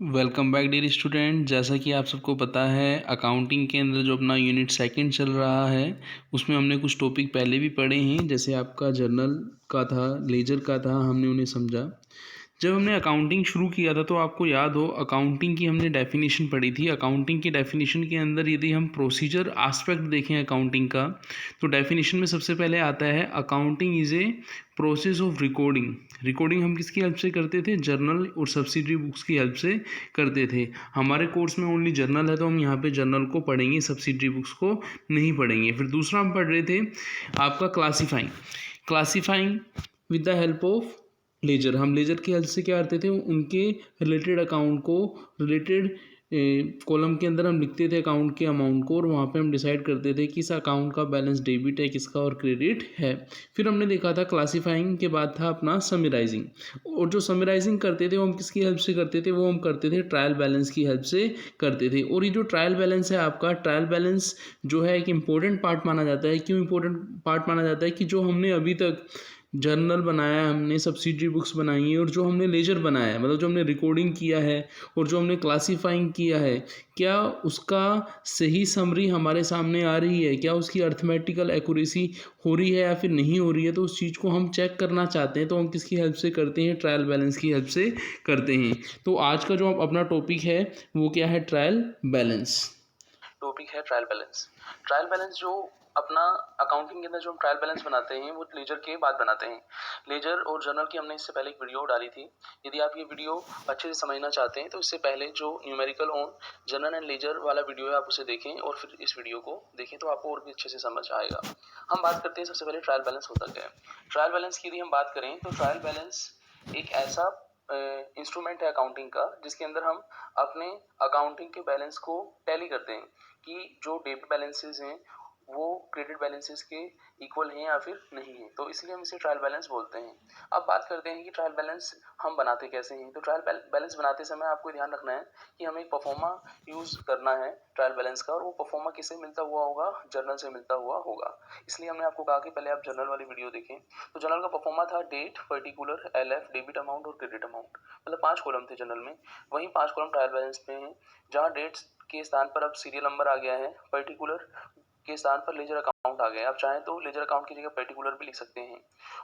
Welcome back dear student. जैसा कि आप सबको पता है अकाउंटिंग के अंदर जो अपना यूनिट सेकंड चल रहा है उसमें हमने कुछ टॉपिक पहले भी पढ़े हैं। जैसे आपका जर्नल का था, लेजर का था, हमने उन्हें समझा। जब हमने अकाउंटिंग शुरू किया था तो आपको याद हो अकाउंटिंग की हमने डेफिनेशन पढ़ी थी। अकाउंटिंग की डेफिनेशन के अंदर यदि हम प्रोसीजर एस्पेक्ट देखें अकाउंटिंग का तो डेफिनेशन में सबसे पहले आता है accounting is a process of recording. Recording हम किसकी हेल्प से करते थे? जर्नल और सब्सिडरी बुक्स की हेल्प से करते थे। हमारे कोर्स में ओनली जर्नल है तो हम यहाँ पे जर्नल को पढ़ेंगे, सब्सिडरी बुक्स को नहीं पढ़ेंगे। फिर दूसरा हम पढ़ रहे थे आपका classifying. Classifying with the help of ledger. हम लेजर की हेल्प से क्या करते थे? उनके रिलेटेड अकाउंट को रिलेटेड कॉलम के अंदर हम लिखते थे अकाउंट के अमाउंट को, और वहाँ पे हम डिसाइड करते थे कि इस अकाउंट का बैलेंस डेबिट है, किसका और क्रेडिट है। फिर हमने देखा था क्लासीफाइंग के बाद था अपना समराइजिंग। और जो समराइजिंग करते थे वो हम किसकी हेल्प से करते थे? वो हम करते थे ट्रायल बैलेंस की हेल्प से करते थे। और ये जो ट्रायल बैलेंस है आपका, ट्रायल बैलेंस जो है एक इम्पोर्टेंट पार्ट माना जाता है। क्यों इम्पोर्टेंट पार्ट माना जाता है? कि जो हमने अभी तक जर्नल बनाया है, हमने सब्सिडरी बुक्स बनाई हैं, और जो हमने लेजर बनाया है, मतलब जो हमने रिकॉर्डिंग किया है और जो हमने क्लासीफाइंग किया है, क्या उसका सही समरी हमारे सामने आ रही है? क्या उसकी अर्थमेटिकल एक्यूरेसी हो रही है या फिर नहीं हो रही है? तो उस चीज़ को हम चेक करना चाहते हैं तो हम किसकी हेल्प से करते हैं? ट्रायल बैलेंस की हेल्प से करते हैं। तो आज का जो अपना टॉपिक है वो क्या है? Trial balance. टॉपिक है ट्रायल बैलेंस। ट्रायल बैलेंस जो अपना अकाउंटिंग के अंदर जो हम ट्रायल बैलेंस बनाते हैं वो लेजर के बाद बनाते हैं। लेजर और जर्नल की हमने इससे पहले एक वीडियो डाली थी। यदि आप ये वीडियो अच्छे से समझना चाहते हैं तो इससे पहले जो numerical on journal and ledger वाला वीडियो है आप उसे देखें और फिर इस वीडियो को देखें तो आपको और भी अच्छे से समझ आएगा। हम बात करते हैं सबसे पहले ट्रायल बैलेंस होता क्या है। ट्रायल बैलेंस की यदि हम बात करें तो ट्रायल बैलेंस एक ऐसा इंस्ट्रूमेंट है अकाउंटिंग का जिसके अंदर हम अपने अकाउंटिंग के बैलेंस को टैली करते हैं कि जो डेबिट बैलेंसेस हैं वो क्रेडिट बैलेंसेस के इक्वल हैं या फिर नहीं है, तो इसलिए हम इसे ट्रायल बैलेंस बोलते हैं। अब बात करते हैं कि ट्रायल बैलेंस हम बनाते कैसे हैं। तो ट्रायल बैलेंस बनाते समय आपको ध्यान रखना है कि हमें एक परफॉर्मा यूज करना है ट्रायल बैलेंस का, और वो परफॉर्मा किससे मिलता हुआ होगा? जर्नल से मिलता हुआ होगा। इसलिए हमने आपको कहा कि पहले आप जर्नल वाली वीडियो देखें। तो जर्नल का परफॉर्मा था date, particular, LF, debit amount और क्रेडिट अमाउंट, मतलब 5 कॉलम थे जर्नल में। वहीं 5 कॉलम ट्रायल बैलेंस में हैं, जहाँ डेट्स के स्थान पर अब सीरियल नंबर आ गया है, पर्टिकुलर के स्थान पर लेजर अकाउंट आ गया है। आप चाहें तो लेजर अकाउंट की जगह पर्टिकुलर भी लिख सकते हैं।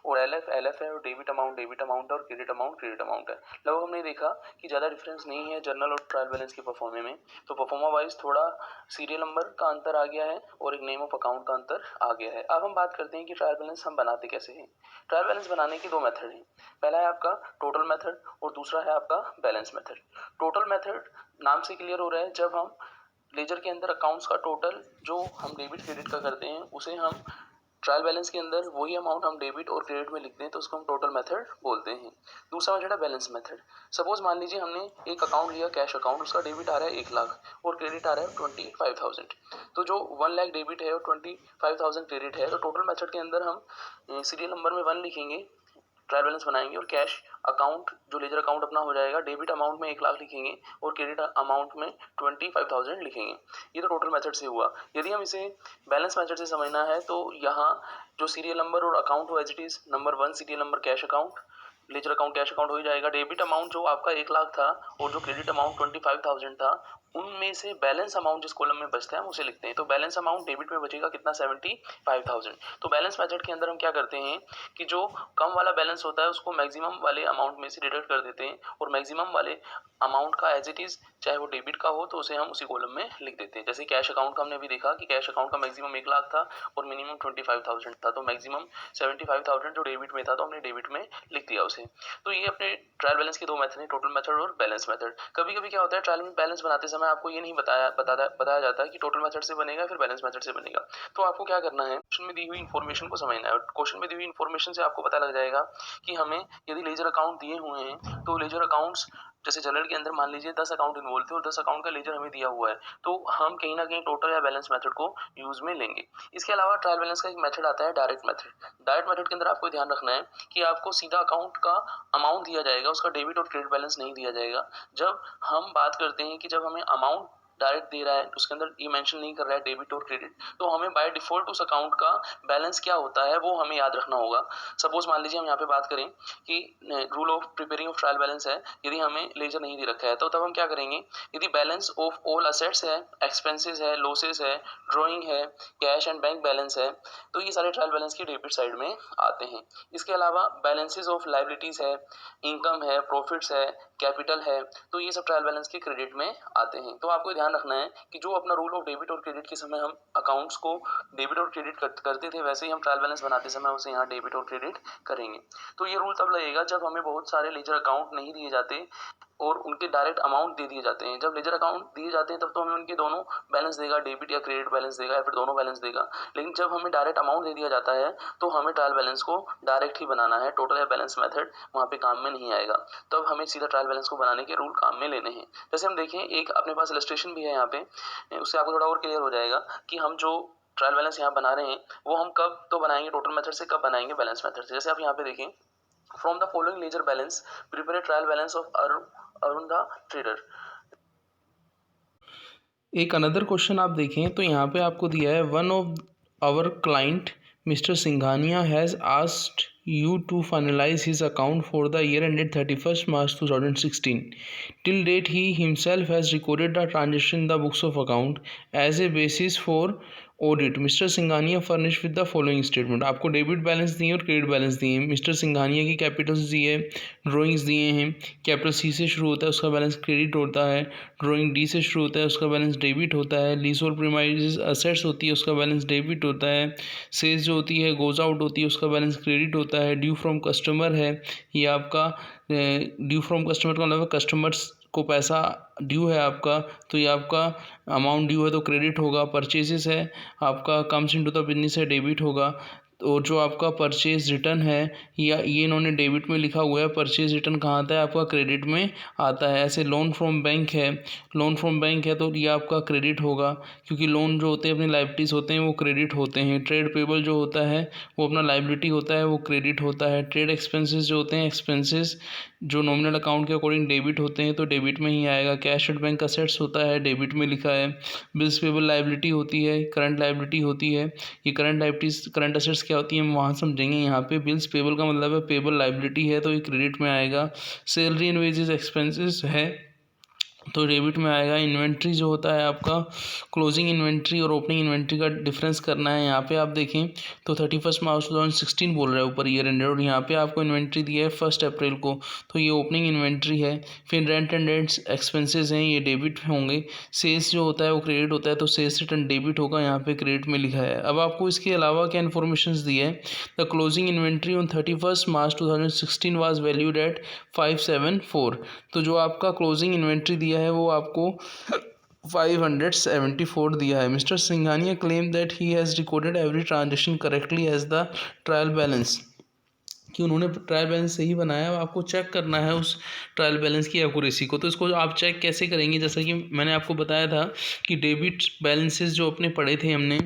और एलएफ है, और डेबिट अमाउंट और क्रेडिट अमाउंट है। लगभग हमने देखा कि ज़्यादा डिफरेंस नहीं है जर्नल और ट्रायल बैलेंस के परफॉर्मे में। तो परफॉर्मा वाइज थोड़ा सीरियल नंबर का अंतर आ गया है और एक नेम ऑफ अकाउंट का अंतर आ गया है। अब हम बात करते हैं कि ट्रायल बैलेंस हम बनाते कैसे हैं। ट्रायल बैलेंस बनाने के 2 मेथड हैं। पहला है आपका टोटल मेथड और दूसरा है आपका बैलेंस मेथड। टोटल मेथड नाम से क्लियर हो रहा है, जब हम लेजर के अंदर अकाउंट्स का टोटल जो हम डेबिट क्रेडिट का करते हैं उसे हम ट्रायल बैलेंस के अंदर वही अमाउंट हम डेबिट और क्रेडिट में लिखते हैं, तो उसको हम टोटल मेथड बोलते हैं। दूसरा मेथड है बैलेंस मेथड। सपोज मान लीजिए हमने एक अकाउंट लिया, कैश अकाउंट, उसका डेबिट आ रहा है 1 लाख और क्रेडिट आ रहा है 25,000। तो जो 1 लाख डेबिट है और 25,000 क्रेडिट है, तो टोटल मेथड के अंदर हम सीरियल नंबर में 1 लिखेंगे, ट्रायल बैलेंस बनाएंगे, और कैश अकाउंट जो लेजर अकाउंट अपना हो जाएगा, डेबिट अमाउंट में 1 लाख लिखेंगे और क्रेडिट अमाउंट में 25,000 लिखेंगे। ये तो टोटल मेथड से हुआ। यदि हम इसे बैलेंस मेथड से समझना है तो यहाँ जो सीरियल नंबर और अकाउंट हो as it is, number 1 serial number cash account, ledger account cash account हो ही जाएगा। डेबिट अमाउंट जो आपका 1 लाख था और जो क्रेडिट अमाउंट 25,000 था, उनमें से बैलेंस अमाउंट जिस कॉलम में बचता है हम उसे लिखते हैं। तो बैलेंस अमाउंट डेबिट में बचेगा कितना? 75,000। तो बैलेंस मेथड के अंदर हम क्या करते हैं कि जो कम वाला बैलेंस होता है उसको मैक्सिमम वाले अमाउंट में से डिडक्ट कर देते हैं, और मैक्सिमम वाले अमाउंट का एज इट इज चाहे वो डेबिट का हो तो उसे हम उसी कॉलम में लिख देते हैं। जैसे कैश अकाउंट का हमने अभी देखा कि कैश अकाउंट का मैक्सिमम 1 लाख था और मिनिमम 25,000 था, तो मैक्सिमम 75,000 जो डेबिट में था तो हमने डेबिट में लिख दिया उसे। तो ये अपने ट्रायल बैलेंस के 2 मेथड हैं, टोटल मेथड और बैलेंस मेथड। कभी कभी क्या होता है, ट्रायल बैलेंस बनाते समय आपको ये नहीं बताया जाता कि टोटल मेथड से बनेगा फिर बैलेंस मेथड से बनेगा। तो आपको क्या करना है, क्वेश्चन में दी हुई इन्फॉर्मेशन को समझना है। क्वेश्चन में दी हुई इन्फॉर्मेशन से आपको पता लग जाएगा कि हमें यदि लेजर अकाउंट दिए हुए हैं तो लेजर अकाउंट्स जैसे जर्नल के अंदर मान लीजिए 10 अकाउंट इन्वॉल्व थे और 10 अकाउंट का लेजर हमें दिया हुआ है, तो हम कहीं ना कहीं टोटल या बैलेंस मेथड को यूज में लेंगे। इसके अलावा ट्रायल बैलेंस का एक मेथड आता है डायरेक्ट मेथड। डायरेक्ट मेथड के अंदर आपको ध्यान रखना है कि आपको सीधा अकाउंट का अमाउंट दिया जाएगा, उसका डेबिट और क्रेडिट बैलेंस नहीं दिया जाएगा। जब हम बात करते हैं कि जब हमें अमाउंट डायरेक्ट दे रहा है, उसके अंदर ये मेंशन नहीं कर रहा है डेबिट और क्रेडिट, तो हमें बाय डिफॉल्ट उस अकाउंट का बैलेंस क्या होता है वो हमें याद रखना होगा। सपोज मान लीजिए हम यहाँ पे बात करें कि rule of preparing of trial balance है, यदि हमें लेजर नहीं दे रखा है तो तब हम क्या करेंगे, यदि बैलेंस ऑफ ऑल असेट्स है, एक्सपेंसेस है, लॉसेस है, ड्रॉइंग है, कैश एंड बैंक बैलेंस है, तो ये सारे ट्रायल बैलेंस की डेबिट साइड में आते हैं। इसके अलावा बैलेंसेस ऑफ लाइबिलिटीज है, इनकम है, प्रॉफिट्स है, कैपिटल है, तो ये सब ट्रायल बैलेंस के क्रेडिट में आते हैं। तो आपको ध्यान रखना है कि जो अपना रूल ऑफ डेबिट और क्रेडिट के समय हम अकाउंट्स को डेबिट और क्रेडिट करते थे, वैसे ही हम ट्रायल बैलेंस बनाते समय उसे यहाँ डेबिट और क्रेडिट करेंगे। तो ये रूल तब लगेगा जब हमें बहुत सारे लेजर अकाउंट नहीं दिए जाते और उनके डायरेक्ट अमाउंट दे दिए जाते हैं। जब लेजर अकाउंट दिए जाते हैं तब तो हमें उनके दोनों बैलेंस देगा, डेबिट या क्रेडिट बैलेंस देगा या फिर दोनों बैलेंस देगा। लेकिन जब हमें डायरेक्ट अमाउंट दे दिया जाता है तो हमें ट्रायल बैलेंस को डायरेक्ट ही बनाना है, टोटल या बैलेंस मेथड वहाँ पे काम में नहीं आएगा। तब हमें सीधा ट्रायल बैलेंस को बनाने के रूल काम में लेने हैं। जैसे हम देखें, एक अपने पास इलस्ट्रेशन भी है यहाँ पे, उससे आपको थोड़ा और क्लियर हो जाएगा कि हम जो ट्रायल बैलेंस यहाँ बना रहे हैं वो हम कब तो बनाएंगे टोटल मेथड से, कब बनाएंगे बैलेंस मेथड से। जैसे आप यहाँ पे देखें, from the following ledger balance prepare trial balance of Arun the trader. एक अनदर क्वेश्चन आप देखें तो यहाँ पे आपको दिया है, one of our client mister Singhania has asked you to finalize his account for the year ended 31st March 2016. Till date, he himself has recorded the transaction in the books of account as a basis for audit. Mister Singhania furnish with the following statement. आपको debit balance दिए और credit balance दिए हैं। Mister Singhania की Capitals दिए, drawings दिए हैं। Capital C से शुरू होता है, उसका बैलेंस क्रेडिट होता है। ड्राइंग डी से शुरू होता है, उसका बैलेंस डेबिट होता है। लीज और प्रीमाइजेस असेट्स होती है, उसका बैलेंस डेबिट होता है। सेल्स जो होती है, गोज आउट होती है, उसका बैलेंस क्रेडिट होता है। ड्यू फ्रॉम कस्टमर है, ये आपका ड्यू फ्रॉम कस्टमर का मतलब कस्टमर्स को पैसा ड्यू है आपका, तो ये आपका अमाउंट ड्यू है तो क्रेडिट होगा। परचेजेस है आपका, कम्स इनटू द बिजनेस है, डेबिट होगा। और जो आपका परचेज रिटर्न है, या ये इन्होंने डेबिट में लिखा हुआ है, परचेज रिटर्न कहाँ आता है आपका क्रेडिट में आता है। ऐसे लोन फ्रॉम बैंक है, लोन फ्रॉम बैंक है तो ये आपका क्रेडिट होगा, क्योंकि लोन जो होते हैं अपनी लाइबिलिटीज़ होते हैं वो क्रेडिट होते हैं। ट्रेड पेबल जो होता है वो अपना लाइबिलिटी होता है, वो क्रेडिट होता है। ट्रेड एक्सपेंसेस जो होते हैं, एक्सपेंसेस जो नॉमिनल अकाउंट के अकॉर्डिंग डेबिट होते हैं तो डेबिट में ही आएगा। कैश एट बैंक असेट्स होता है, डेबिट में लिखा है। बिल्स पेबल लाइबिलिटी होती है, करंट लाइबिलिटी होती है। ये करंट लाइबिलिटीज करंट असेट्स क्या होती है हम वहाँ समझेंगे। यहाँ पे बिल्स पेबल का मतलब है पेबल लाइबिलिटी है तो ये क्रेडिट में आएगा। सैलरी एंड वेजेस एक्सपेंसेस है तो डेबिट में आएगा। इन्वेंट्री जो होता है आपका, क्लोजिंग इन्वेंट्री और ओपनिंग इन्वेंट्री का डिफरेंस करना है। यहाँ पे आप देखें तो 31 मार्च 2016 बोल रहा है ऊपर ईयर एंडेड, और यहाँ पे आपको इन्वेंट्री दिया है 1 अप्रैल को, तो ये ओपनिंग इन्वेंट्री है। फिर रेंट एंड रेंट्स एक्सपेंसेस हैं, ये डेबिट होंगे। सेल्स जो होता है वो क्रेडिट होता है तो सेल्स रिटर्न डेबिट होगा, यहाँ पे क्रेडिट में लिखा है। अब आपको इसके अलावा क्या इन्फॉर्मेशन दी है, the closing inventory on 31 March 2016 was valued at 574। तो जो आपका क्लोजिंग इन्वेंट्री दिया है वो आपको 574 दिया है। Mister Singhania claim that he has recorded every transaction correctly as the trial balance, कि उन्होंने ट्रायल बैलेंस सही बनाया। अब आपको चेक करना है उस ट्रायल बैलेंस की एक्यूरेसी को। तो इसको आप चेक कैसे करेंगे, जैसा कि मैंने आपको बताया था कि डेबिट बैलेंसेस जो अपने पढ़े थे हमने,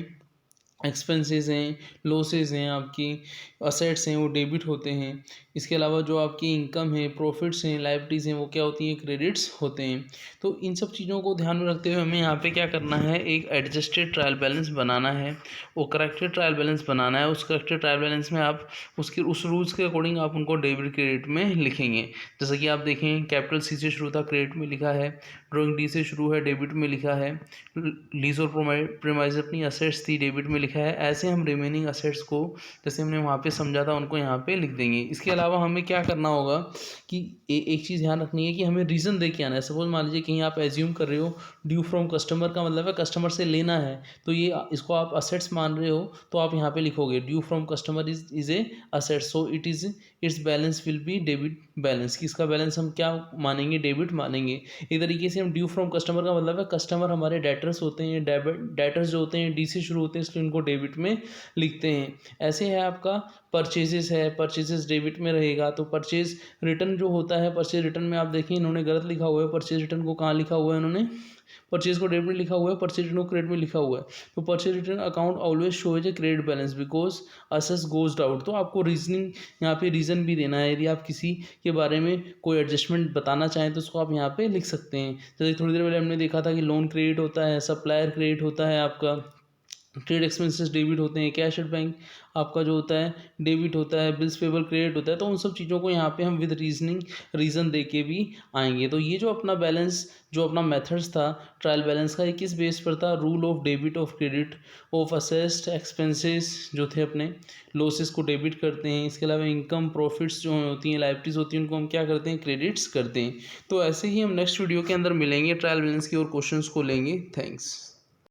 एक्सपेंसेस हैं, लॉसेस हैं, आपकी असेट्स हैं वो डेबिट होते हैं। इसके अलावा जो आपकी इनकम है, प्रॉफिट्स हैं, लायबिलिटीज़ हैं वो क्या होती हैं, क्रेडिट्स होते हैं। तो इन सब चीज़ों को ध्यान में रखते हुए हमें यहाँ पे क्या करना है, एक एडजस्टेड ट्रायल बैलेंस बनाना है, वो करेक्टेड ट्रायल बैलेंस बनाना है। उस करेक्टेड ट्रायल बैलेंस में आप उसके उस रूल्स के अकॉर्डिंग आप उनको डेबिट क्रेडिट में लिखेंगे। जैसा कि आप देखें, कैपिटल सी से शुरू था, क्रेडिट में लिखा है। ड्राइंग डी से शुरू है, डेबिट में लिखा है। लीज और प्रीमाइज अपनी असेट्स थी, डेबिट में लिखा है। ऐसे हम रिमेनिंग असेट्स को जैसे हमने वहाँ पे समझा था उनको यहाँ पे लिख देंगे। इसके अलावा हमें क्या करना होगा कि एक चीज़ ध्यान रखनी है कि हमें रीज़न दे के आना है। सपोज मान लीजिए कहीं आप एज्यूम कर रहे हो ड्यू फ्रॉम कस्टमर का मतलब है कस्टमर से लेना है, तो ये इसको आप असेट्स मान रहे हो तो आप यहाँ पे लिखोगे due from customer is a asset, so it's balance will be debit balance. कि इसका बैलेंस हम क्या मानेंगे, डेबिट मानेंगे। एक तरीके से हम ड्यू फ्रॉम कस्टमर का मतलब है कस्टमर हमारे डेटर्स होते हैं, डेटर्स जो होते हैं डी से शुरू होते हैं इसलिए उनको डेबिट में लिखते हैं। ऐसे है आपका परचेजेस है, परचेजेस डेबिट में रहेगा, तो परचेज रिटर्न जो होता है, परचेज रिटर्न में आप देखिए इन्होंने गलत लिखा हुआ है, परचेज रिटर्न को कहाँ लिखा हुआ है इन्होंने, परचेज को डेबिट में लिखा हुआ है, परचेज रिटर्न को क्रेडिट में लिखा हुआ है। तो purchase return account always show as a credit balance because असेस गोज आउट। तो आपको रीजनिंग यहाँ पे रीज़न भी देना है, यदि आप किसी के बारे में कोई एडजस्टमेंट बताना चाहें तो उसको आप यहाँ पे लिख सकते हैं। जैसे थोड़ी देर पहले हमने देखा था कि लोन क्रेडिट होता है, सप्लायर क्रेडिट होता है, आपका ट्रेड एक्सपेंसेस डेबिट होते हैं, कैश एट बैंक आपका जो होता है डेबिट होता है, बिल्स पेबल क्रेडिट होता है। तो उन सब चीज़ों को यहाँ पे हम विद रीज़न दे के भी आएंगे। तो ये जो अपना बैलेंस, जो अपना मेथड्स था ट्रायल बैलेंस का, ये किस बेस पर था, rule of debit of credit of assessed expenses जो थे अपने लॉसेस को डेबिट करते हैं। इसके अलावा इनकम प्रॉफिट्स जो होती हैं, लाइबिलिटीज़ होती हैं, उनको हम क्या करते हैं, क्रेडिट्स करते हैं। तो ऐसे ही हम नेक्स्ट वीडियो के अंदर मिलेंगे, ट्रायल बैलेंस की और क्वेश्चंस को लेंगे। थैंक्स।